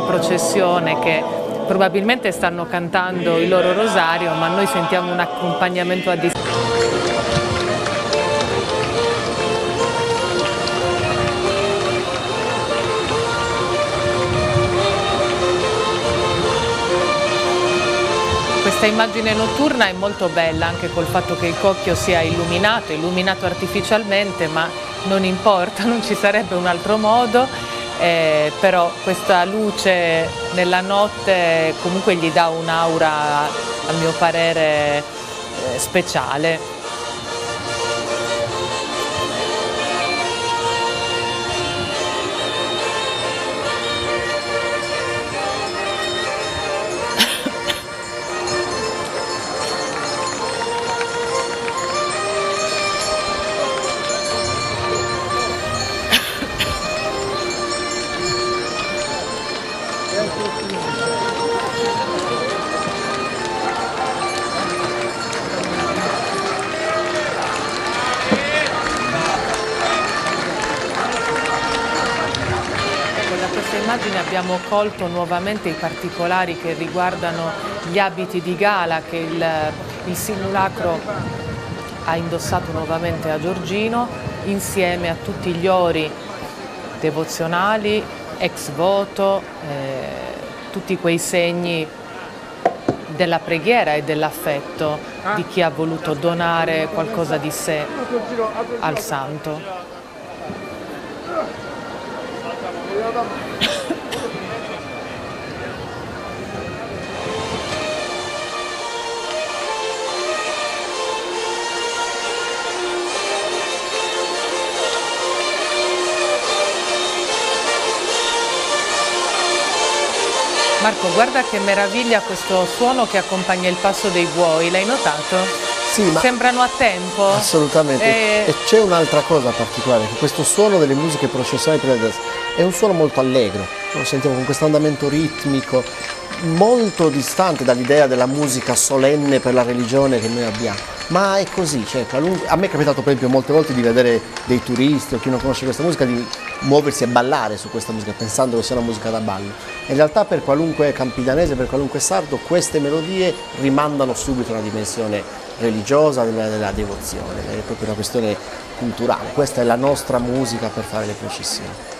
Processione che probabilmente stanno cantando il loro rosario, ma noi sentiamo un accompagnamento a distanza. Questa immagine notturna è molto bella anche col fatto che il Cocchio sia illuminato artificialmente, ma non importa, non ci sarebbe un altro modo. Però questa luce nella notte comunque gli dà un'aura, a mio parere, speciale. Da questa immagine abbiamo colto nuovamente i particolari che riguardano gli abiti di gala che il simulacro ha indossato nuovamente a Giorgino, insieme a tutti gli ori devozionali, ex voto, tutti quei segni della preghiera e dell'affetto di chi ha voluto donare qualcosa di sé al santo. Marco, guarda che meraviglia questo suono che accompagna il passo dei buoi, l'hai notato? Sì, ma sembrano a tempo. Assolutamente. E c'è un'altra cosa particolare, che questo suono delle musiche processuali è un suono molto allegro, lo sentiamo con questo andamento ritmico, molto distante dall'idea della musica solenne per la religione che noi abbiamo. Ma è così, cioè, a me è capitato per esempio molte volte di vedere dei turisti o chi non conosce questa musica di muoversi e ballare su questa musica pensando che sia una musica da ballo. In realtà per qualunque campidanese, per qualunque sardo, queste melodie rimandano subito a una dimensione religiosa, della devozione, è proprio una questione culturale. Questa è la nostra musica per fare le processioni.